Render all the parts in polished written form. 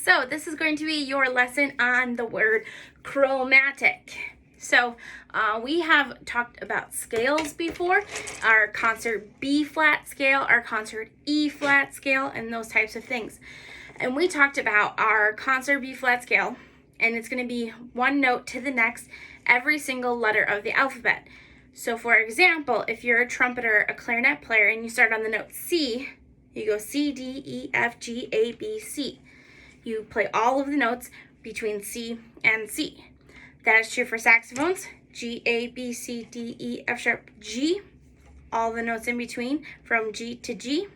So this is going to be your lesson on the word chromatic. So we have talked about scales before, our concert B flat scale, our concert E flat scale, and those types of things. And we talked about our concert B flat scale, and it's going to be one note to the next, every single letter of the alphabet. So for example, if you're a trumpeter, a clarinet player, and you start on the note C, you go C, D, E, F, G, A, B, C. You play all of the notes between C and C. That is true for saxophones, G, A, B, C, D, E, F sharp, G. All the notes in between from G to G.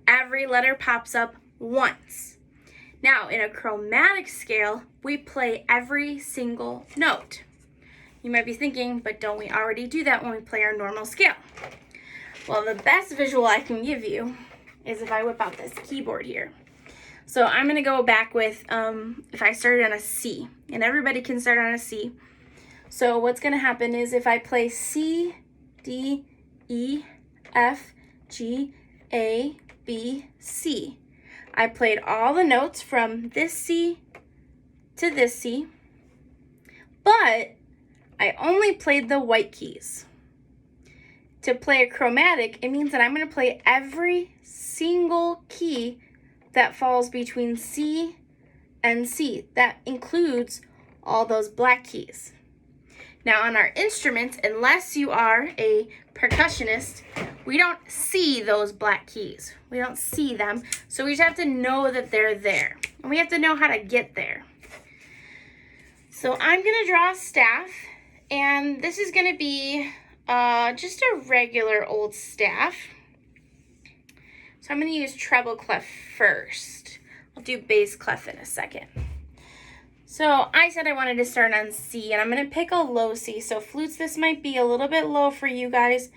Every letter pops up once. Now, in a chromatic scale, we play every single note. You might be thinking, but don't we already do that when we play our normal scale? Well, the best visual I can give you is if I whip out this keyboard here. So I'm going to go back with, if I started on a C, and everybody can start on a C. So what's going to happen is if I play C, D, E, F, G, A, B, C, I played all the notes from this C to this C, but I only played the white keys. To play a chromatic, it means that I'm going to play every single key that falls between C and C. That includes all those black keys. Now on our instruments, unless you are a percussionist, we don't see those black keys. We don't see them, so we just have to know that they're there. And we have to know how to get there. So I'm gonna draw a staff, and this is gonna be just a regular old staff. So I'm going to use treble clef first. I'll do bass clef in a second. So I said I wanted to start on C, and I'm going to pick a low C. So flutes, this might be a little bit low for you guys,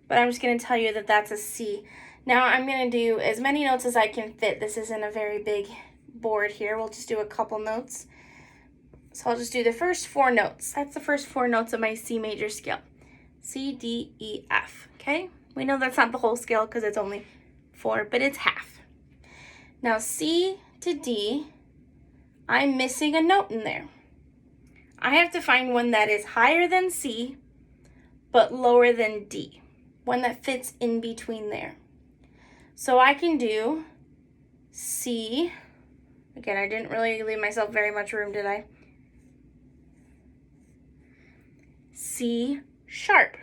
but I'm just going to tell you that that's a C. Now I'm going to do as many notes as I can fit. This isn't a very big board here. We'll just do a couple notes. So I'll just do the first 4 notes. That's the first 4 notes of my C major scale. C, D, E, F, okay? We know that's not the whole scale because it's only 4, but it's half. Now C to D, I'm missing a note in there. I have to find one that is higher than C, but lower than D. One that fits in between there. So I can do C. Again, I didn't really leave myself very much room, did I? C sharp.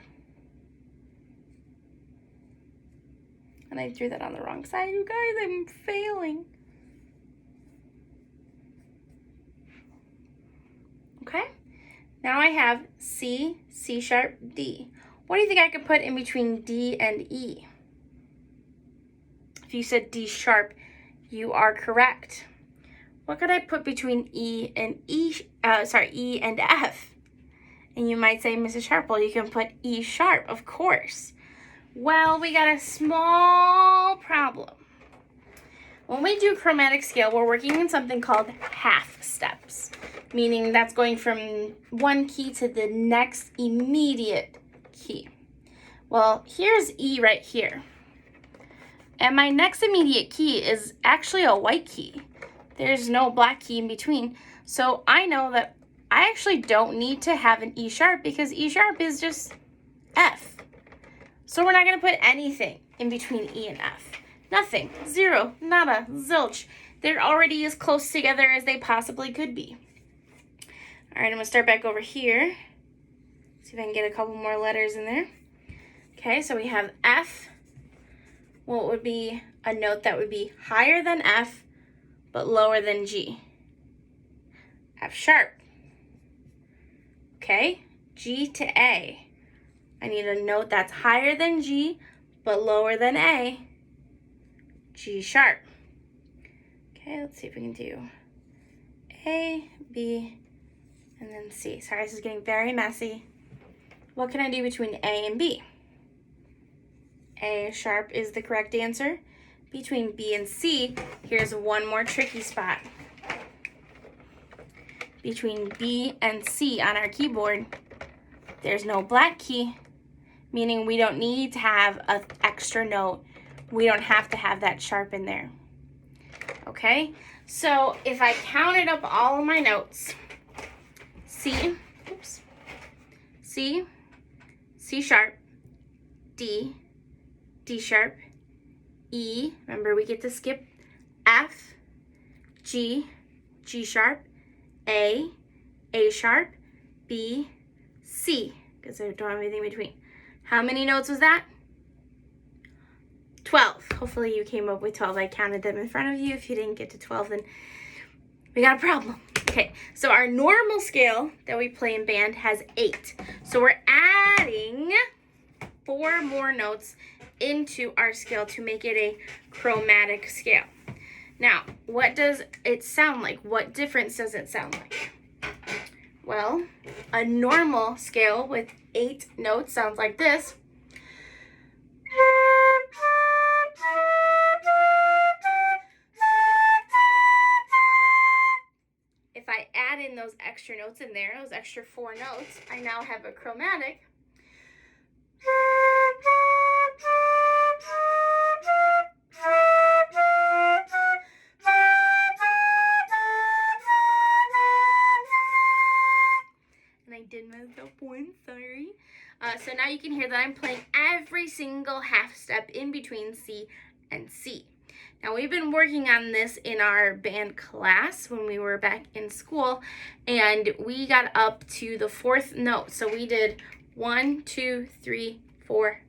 And I threw that on the wrong side, you guys. I'm failing. Okay. Now I have C, C sharp, D. What do you think I could put in between D and E? If you said D sharp, you are correct. What could I put between E and E and F? And you might say, Mrs. Sharple, you can put E sharp, of course. Well, we got a small problem. When we do chromatic scale, we're working in something called half steps, meaning that's going from one key to the next immediate key. Well, here's E right here. And my next immediate key is actually a white key. There's no black key in between. So I know that I actually don't need to have an E sharp because E sharp is just F. So we're not going to put anything in between E and F. Nothing. Zero. Nada. Zilch. They're already as close together as they possibly could be. All right, I'm going to start back over here. See if I can get a couple more letters in there. Okay, so we have F. What would be a note that would be higher than F, but lower than G? F sharp. Okay, G to A. I need a note that's higher than G, but lower than A. G sharp. Okay, let's see if we can do A, B, and then C. Sorry, this is getting very messy. What can I do between A and B? A sharp is the correct answer. Between B and C, here's one more tricky spot. Between B and C on our keyboard, there's no black key, meaning we don't need to have an extra note. We don't have to have that sharp in there. Okay, so if I counted up all of my notes, C, oops, C, C sharp, D, D sharp, E, remember we get to skip, F, G, G sharp, A sharp, B, C, because I don't have anything in between. How many notes was that? 12. Hopefully you came up with 12. I counted them in front of you. If you didn't get to 12, then we got a problem. Okay, so our normal scale that we play in band has 8. So we're adding 4 more notes into our scale to make it a chromatic scale. Now, what does it sound like? What difference does it sound like? Well, a normal scale with 8 notes sounds like this. If I add in those extra notes in there, those extra 4 notes, I now have a chromatic. And I did mess up one, sorry. So now you can hear that I'm playing every single half step in between C and C. Now we've been working on this in our band class when we were back in school, and we got up to the 4th note. So we did 1, 2, 3, 4,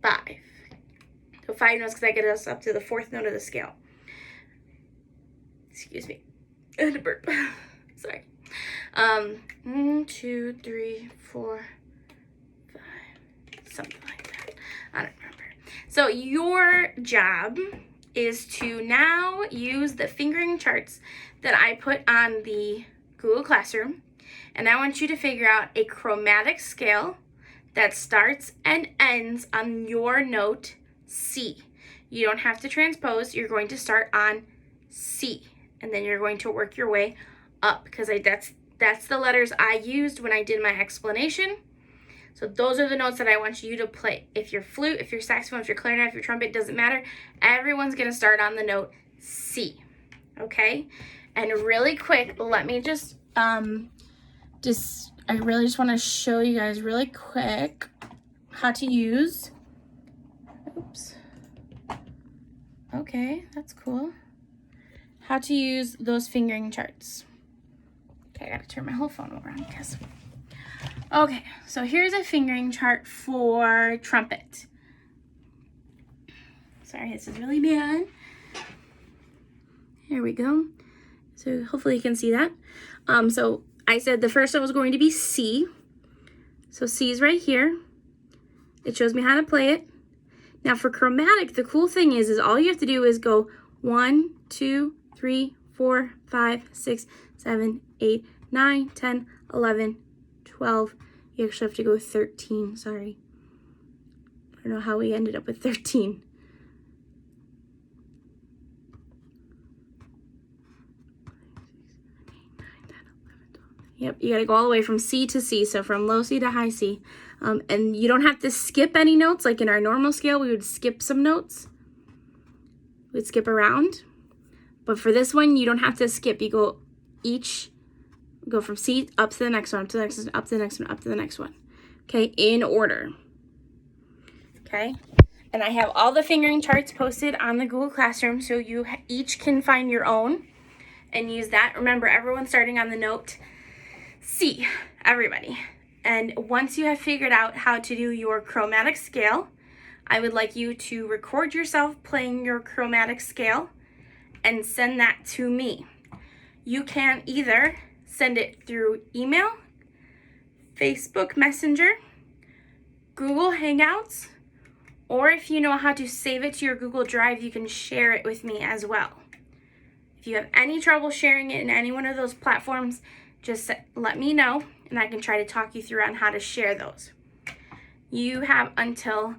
5. So 5 notes because that gets us up to the 4th note of the scale. Excuse me. I had a burp. Sorry. 1, 2, 3, 4, 5, something like that. I don't remember. So your job is to now use the fingering charts that I put on the Google Classroom, and I want you to figure out a chromatic scale that starts and ends on your note C. You don't have to transpose. You're going to start on C, and then you're going to work your way up, because that's the letters I used when I did my explanation. So those are the notes that I want you to play. If you're flute, if you're saxophone, if you're clarinet, if you're trumpet, doesn't matter. Everyone's going to start on the note C, okay? And really quick, let me I really just want to show you guys really quick how to use, oops. Okay, that's cool. How to use those fingering charts. Okay, I gotta turn my whole phone around because. Okay, so here's a fingering chart for trumpet. Sorry, this is really bad. Here we go. So hopefully you can see that. So I said the first one was going to be C. So C is right here. It shows me how to play it. Now for chromatic, the cool thing is all you have to do is go 1, 2, 3, 4, 5, 6, 7, 8, 9, 10, 11, 12. You actually have to go 13, sorry. I don't know how we ended up with 13. Yep, you gotta go all the way from C to C, so from low C to high C. And you don't have to skip any notes. Like in our normal scale, we would skip some notes. We'd skip around. But for this one, you don't have to skip. You go from C up to the next one, up to the next one, up to the next one, up to the next one. Okay, in order. Okay, and I have all the fingering charts posted on the Google Classroom, so you each can find your own and use that. Remember, everyone's starting on the note C, everybody. And once you have figured out how to do your chromatic scale, I would like you to record yourself playing your chromatic scale and send that to me. You can either send it through email, Facebook Messenger, Google Hangouts, or if you know how to save it to your Google Drive, you can share it with me as well. If you have any trouble sharing it in any one of those platforms, just let me know and I can try to talk you through on how to share those. You have until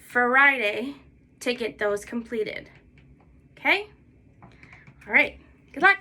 Friday to get those completed. Okay? All right. Good luck.